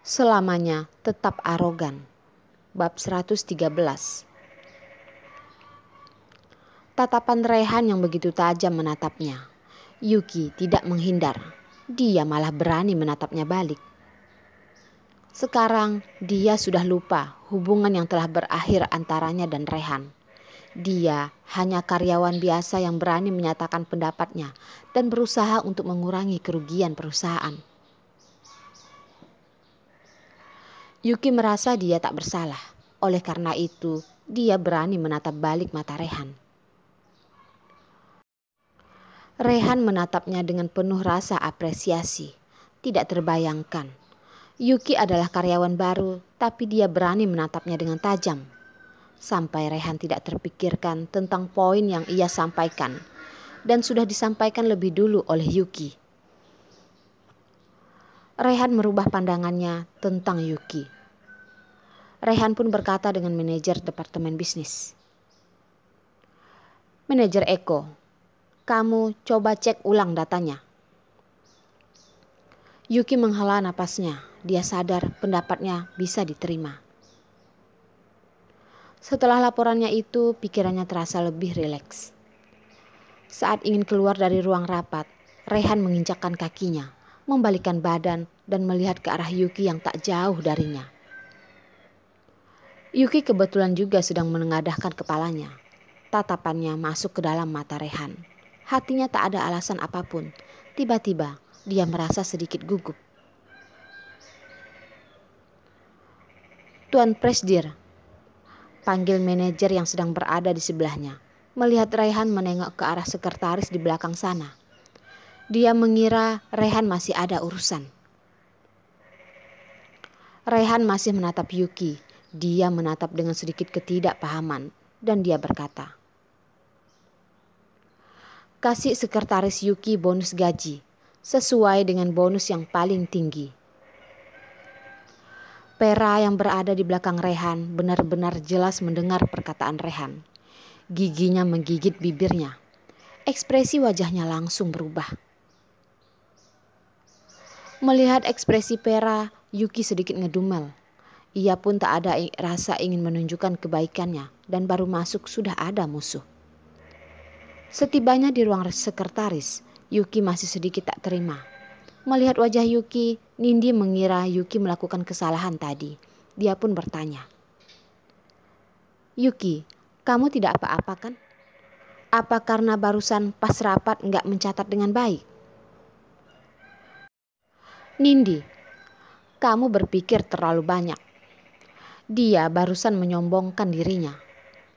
Selamanya tetap arogan. Bab 113. Tatapan Rehan yang begitu tajam menatapnya. Yuki tidak menghindar. Dia malah berani menatapnya balik. Sekarang dia sudah lupa hubungan yang telah berakhir antaranya dan Rehan. Dia hanya karyawan biasa yang berani menyatakan pendapatnya dan berusaha untuk mengurangi kerugian perusahaan. Yuki merasa dia tak bersalah. Oleh karena itu, dia berani menatap balik mata Rehan. Rehan menatapnya dengan penuh rasa apresiasi. Tidak terbayangkan. Yuki adalah karyawan baru, tapi dia berani menatapnya dengan tajam. Sampai Rehan tidak terpikirkan tentang poin yang ia sampaikan, dan sudah disampaikan lebih dulu oleh Yuki. Rehan merubah pandangannya tentang Yuki. Rehan pun berkata dengan manajer departemen bisnis. Manajer Eko, kamu coba cek ulang datanya. Yuki menghela napasnya. Dia sadar pendapatnya bisa diterima. Setelah laporannya itu, pikirannya terasa lebih rileks. Saat ingin keluar dari ruang rapat, Rehan menginjakkan kakinya, membalikkan badan dan melihat ke arah Yuki yang tak jauh darinya. Yuki kebetulan juga sedang menengadahkan kepalanya. Tatapannya masuk ke dalam mata Rehan. Hatinya tak ada alasan apapun. Tiba-tiba dia merasa sedikit gugup. Tuan Presdir, panggil manajer yang sedang berada di sebelahnya. Melihat Rehan menengok ke arah sekretaris di belakang sana. Dia mengira Rehan masih ada urusan. Rehan masih menatap Yuki. Dia menatap dengan sedikit ketidakpahaman dan dia berkata, kasih sekretaris Yuki bonus gaji sesuai dengan bonus yang paling tinggi. Pera yang berada di belakang Rehan benar-benar jelas mendengar perkataan Rehan. Giginya menggigit bibirnya. Ekspresi wajahnya langsung berubah. Melihat ekspresi Pera, Yuki sedikit ngedumel. Ia pun tak ada rasa ingin menunjukkan kebaikannya dan baru masuk sudah ada musuh. Setibanya di ruang sekretaris, Yuki masih sedikit tak terima. Melihat wajah Yuki, Nindi mengira Yuki melakukan kesalahan tadi. Dia pun bertanya, Yuki, kamu tidak apa-apa kan? Apa karena barusan pas rapat nggak mencatat dengan baik? Nindi, kamu berpikir terlalu banyak. Dia barusan menyombongkan dirinya.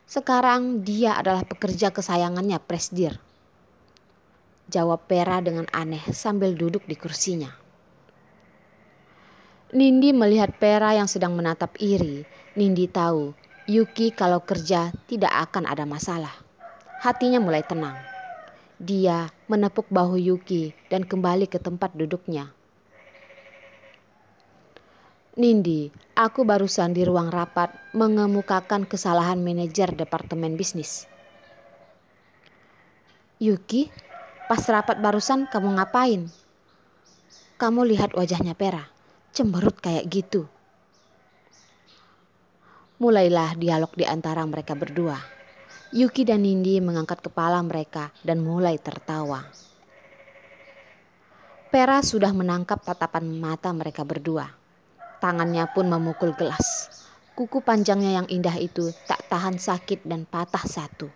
Sekarang dia adalah pekerja kesayangannya Presdir. Jawab Pera dengan aneh sambil duduk di kursinya. Nindi melihat Pera yang sedang menatap iri. Nindi tahu Yuki kalau kerja tidak akan ada masalah. Hatinya mulai tenang. Dia menepuk bahu Yuki dan kembali ke tempat duduknya. Nindi, aku barusan di ruang rapat mengemukakan kesalahan manajer departemen bisnis. Yuki, pas rapat barusan kamu ngapain? Kamu lihat wajahnya Pera, cemberut kayak gitu. Mulailah dialog di antara mereka berdua. Yuki dan Nindi mengangkat kepala mereka dan mulai tertawa. Pera sudah menangkap tatapan mata mereka berdua. Tangannya pun memukul gelas. Kuku panjangnya yang indah itu tak tahan sakit dan patah satu.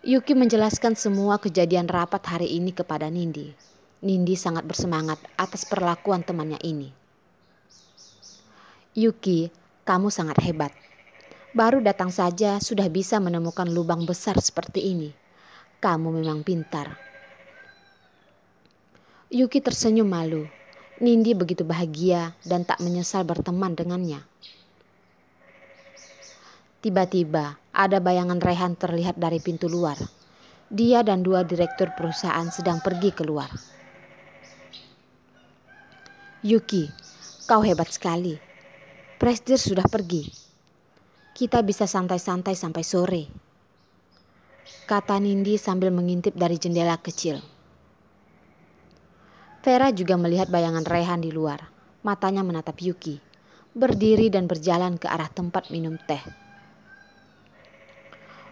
Yuki menjelaskan semua kejadian rapat hari ini kepada Nindi. Nindi sangat bersemangat atas perlakuan temannya ini. Yuki, kamu sangat hebat. Baru datang saja sudah bisa menemukan lubang besar seperti ini. Kamu memang pintar. Yuki tersenyum malu. Nindi begitu bahagia dan tak menyesal berteman dengannya. Tiba-tiba ada bayangan Rehan terlihat dari pintu luar. Dia dan dua direktur perusahaan sedang pergi keluar. Yuki, kau hebat sekali. Presdir sudah pergi. Kita bisa santai-santai sampai sore, kata Nindi sambil mengintip dari jendela kecil. Vera juga melihat bayangan Rehan di luar. Matanya menatap Yuki, berdiri dan berjalan ke arah tempat minum teh.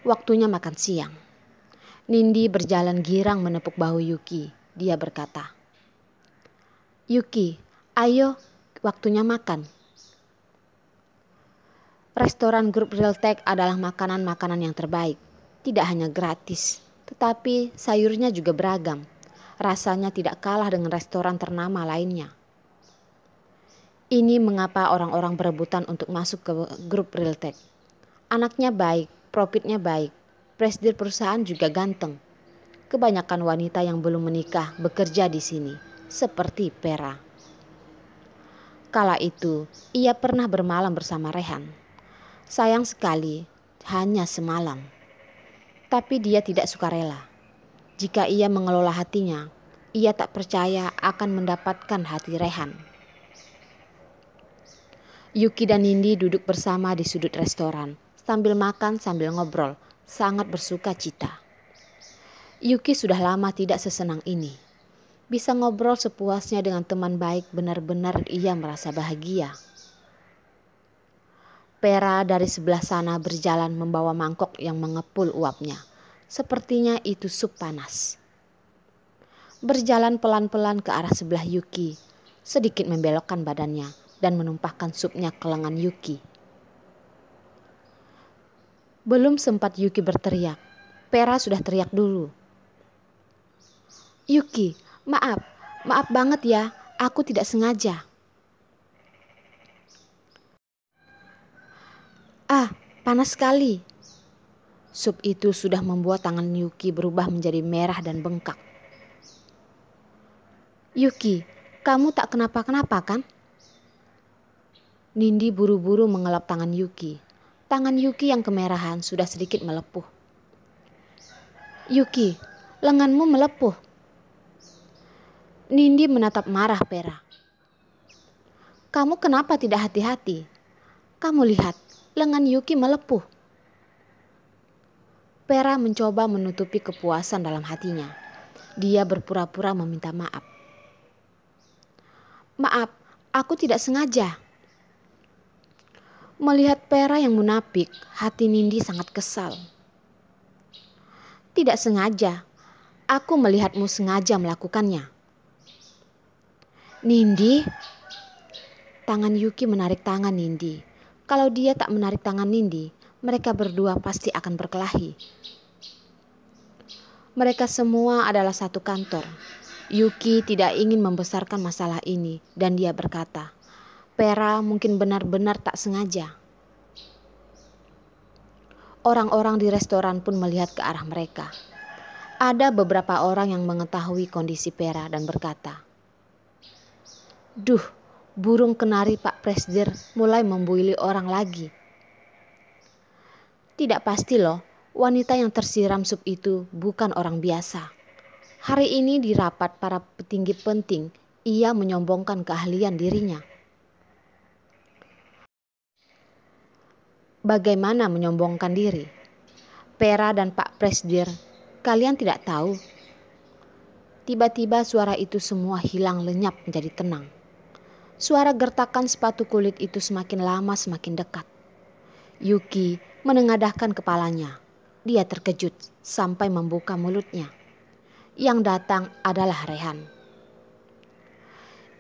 Waktunya makan siang. Nindi berjalan girang menepuk bahu Yuki. Dia berkata, "Yuki, ayo, waktunya makan." Restoran grup Realtek adalah makanan-makanan yang terbaik. Tidak hanya gratis, tetapi sayurnya juga beragam. Rasanya tidak kalah dengan restoran ternama lainnya. Ini mengapa orang-orang berebutan untuk masuk ke grup Realtek. Anaknya baik, profitnya baik, presidir perusahaan juga ganteng. Kebanyakan wanita yang belum menikah bekerja di sini, seperti Pera. Kala itu, ia pernah bermalam bersama Rehan. Sayang sekali, hanya semalam. Tapi dia tidak sukarela. Jika ia mengelola hatinya, ia tak percaya akan mendapatkan hati Rehan. Yuki dan Nindi duduk bersama di sudut restoran, sambil makan sambil ngobrol, sangat bersuka cita. Yuki sudah lama tidak sesenang ini. Bisa ngobrol sepuasnya dengan teman baik, benar-benar ia merasa bahagia. Pera dari sebelah sana berjalan membawa mangkok yang mengepul uapnya. Sepertinya itu sup panas. Berjalan pelan-pelan ke arah sebelah Yuki, sedikit membelokkan badannya dan menumpahkan supnya ke lengan Yuki. Belum sempat Yuki berteriak, Pera sudah teriak dulu. "Yuki, maaf banget ya, aku tidak sengaja." "Ah, panas sekali." Sup itu sudah membuat tangan Yuki berubah menjadi merah dan bengkak. "Yuki, kamu tak kenapa-kenapa kan?" Nindi buru-buru mengelap tangan Yuki. Tangan Yuki yang kemerahan sudah sedikit melepuh. "Yuki, lenganmu melepuh." Nindi menatap marah Pera. "Kamu kenapa tidak hati-hati? Kamu lihat, lengan Yuki melepuh." Pera mencoba menutupi kepuasan dalam hatinya. Dia berpura-pura meminta maaf. "Maaf, aku tidak sengaja." Melihat Pera yang munafik, hati Nindi sangat kesal. "Tidak sengaja, aku melihatmu sengaja melakukannya." "Nindi?" Tangan Yuki menarik tangan Nindi. Kalau dia tak menarik tangan Nindi, mereka berdua pasti akan berkelahi. Mereka semua adalah satu kantor. Yuki tidak ingin membesarkan masalah ini dan dia berkata, "Pera mungkin benar-benar tak sengaja." Orang-orang di restoran pun melihat ke arah mereka. Ada beberapa orang yang mengetahui kondisi Pera dan berkata, "Duh, burung kenari Pak Presdir mulai membuili orang lagi." Tidak pasti loh, wanita yang tersiram sup itu bukan orang biasa. Hari ini di rapat para petinggi penting, ia menyombongkan keahlian dirinya. Bagaimana menyombongkan diri? Pera dan Pak Presdir, kalian tidak tahu? Tiba-tiba suara itu semua hilang lenyap menjadi tenang. Suara gertakan sepatu kulit itu semakin lama semakin dekat. Yuki menengadahkan kepalanya. Dia terkejut sampai membuka mulutnya. Yang datang adalah Rehan.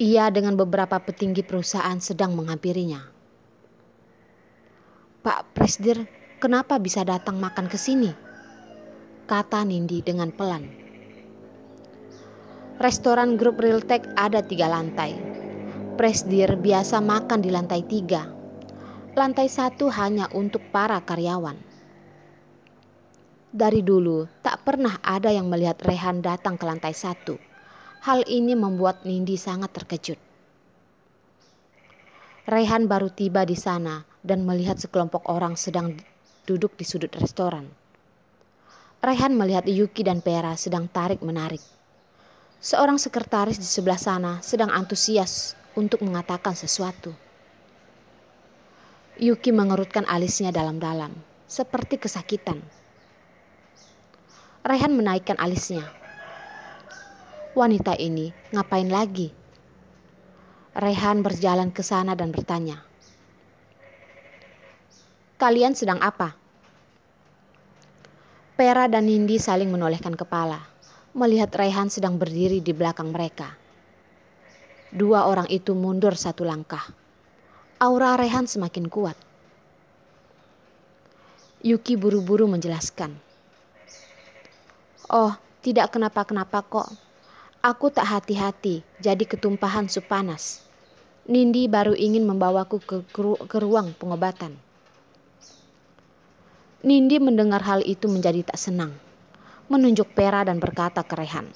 Ia dengan beberapa petinggi perusahaan sedang menghampirinya. "Pak Presdir, kenapa bisa datang makan ke sini?" kata Nindi dengan pelan. Restoran grup Realtek ada 3 lantai. Presdir biasa makan di lantai 3. Lantai 1 hanya untuk para karyawan. Dari dulu tak pernah ada yang melihat Rehan datang ke lantai 1. Hal ini membuat Nindi sangat terkejut. Rehan baru tiba di sana dan melihat sekelompok orang sedang duduk di sudut restoran. Rehan melihat Yuki dan Pera sedang tarik-menarik. Seorang sekretaris di sebelah sana sedang antusias untuk mengatakan sesuatu. Yuki mengerutkan alisnya dalam-dalam, seperti kesakitan. Rehan menaikkan alisnya. Wanita ini ngapain lagi? Rehan berjalan ke sana dan bertanya, "Kalian sedang apa?" Pera dan Nindi saling menolehkan kepala, melihat Rehan sedang berdiri di belakang mereka. Dua orang itu mundur satu langkah. Aura Rehan semakin kuat. Yuki buru-buru menjelaskan, "Oh, tidak kenapa-kenapa kok. Aku tak hati-hati, jadi ketumpahan sup panas. Nindi baru ingin membawaku ke ruang pengobatan." Nindi mendengar hal itu menjadi tak senang, menunjuk Pera dan berkata ke Rehan,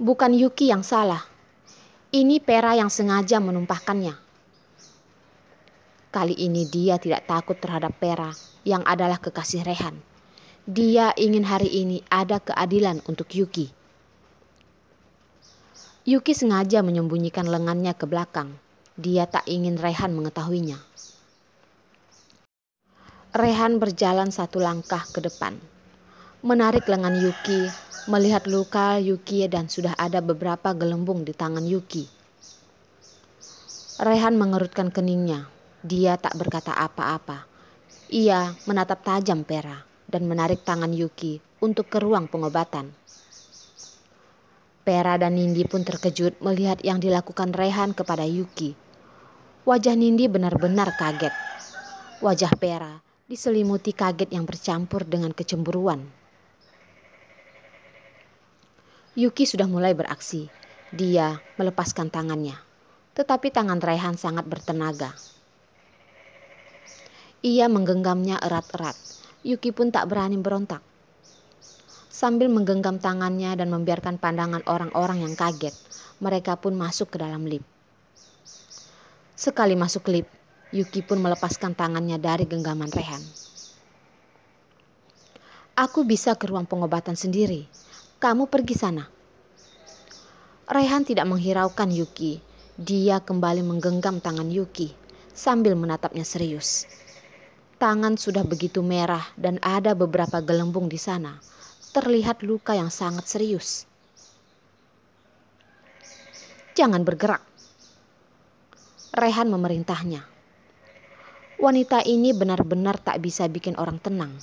"Bukan Yuki yang salah. Ini Pera yang sengaja menumpahkannya." Kali ini dia tidak takut terhadap Pera yang adalah kekasih Rehan. Dia ingin hari ini ada keadilan untuk Yuki. Yuki sengaja menyembunyikan lengannya ke belakang. Dia tak ingin Rehan mengetahuinya. Rehan berjalan satu langkah ke depan, menarik lengan Yuki, melihat luka Yuki dan sudah ada beberapa gelembung di tangan Yuki. Rehan mengerutkan keningnya. Dia tak berkata apa-apa. Ia menatap tajam Pera dan menarik tangan Yuki untuk ke ruang pengobatan. Pera dan Nindi pun terkejut melihat yang dilakukan Rehan kepada Yuki. Wajah Nindi benar-benar kaget. Wajah Pera diselimuti kaget yang bercampur dengan kecemburuan. Yuki sudah mulai beraksi. Dia melepaskan tangannya, tetapi tangan Rehan sangat bertenaga. Ia menggenggamnya erat-erat. Yuki pun tak berani berontak. Sambil menggenggam tangannya dan membiarkan pandangan orang-orang yang kaget, mereka pun masuk ke dalam lift. Sekali masuk lift, Yuki pun melepaskan tangannya dari genggaman Rehan. "Aku bisa ke ruang pengobatan sendiri. Kamu pergi sana." Rehan tidak menghiraukan Yuki. Dia kembali menggenggam tangan Yuki sambil menatapnya serius. Tangan sudah begitu merah dan ada beberapa gelembung di sana. Terlihat luka yang sangat serius. "Jangan bergerak," Rehan memerintahnya. Wanita ini benar-benar tak bisa bikin orang tenang.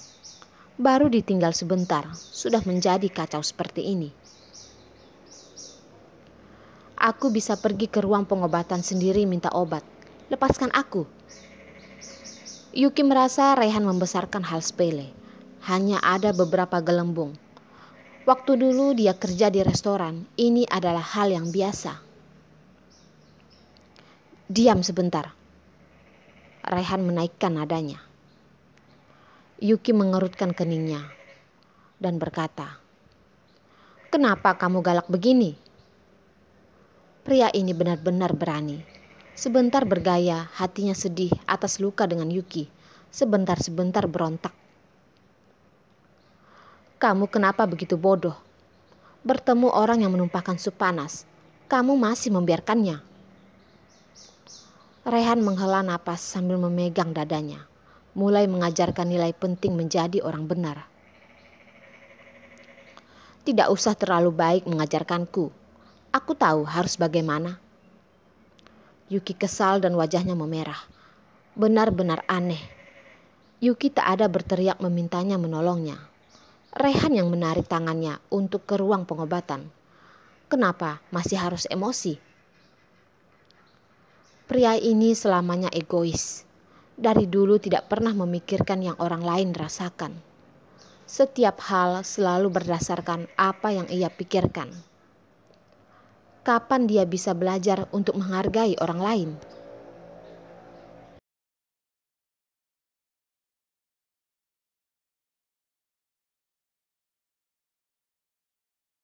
Baru ditinggal sebentar, sudah menjadi kacau seperti ini. "Aku bisa pergi ke ruang pengobatan sendiri minta obat. Lepaskan aku." Yuki merasa Rehan membesarkan hal sepele. Hanya ada beberapa gelembung. Waktu dulu dia kerja di restoran, ini adalah hal yang biasa. "Diam sebentar." Rehan menaikkan nadanya. Yuki mengerutkan keningnya dan berkata, "Kenapa kamu galak begini?" Pria ini benar-benar berani. Sebentar bergaya, hatinya sedih atas luka dengan Yuki. Sebentar-sebentar berontak. "Kamu kenapa begitu bodoh? Bertemu orang yang menumpahkan sup panas, kamu masih membiarkannya." Rehan menghela napas sambil memegang dadanya, mulai mengajarkan nilai penting menjadi orang benar. "Tidak usah terlalu baik mengajarkanku. Aku tahu harus bagaimana." Yuki kesal dan wajahnya memerah. Benar-benar aneh. Yuki tak ada berteriak memintanya menolongnya. Rehan yang menarik tangannya untuk ke ruang pengobatan. Kenapa masih harus emosi? Pria ini selamanya egois. Dari dulu tidak pernah memikirkan yang orang lain rasakan. Setiap hal selalu berdasarkan apa yang ia pikirkan. Kapan dia bisa belajar untuk menghargai orang lain?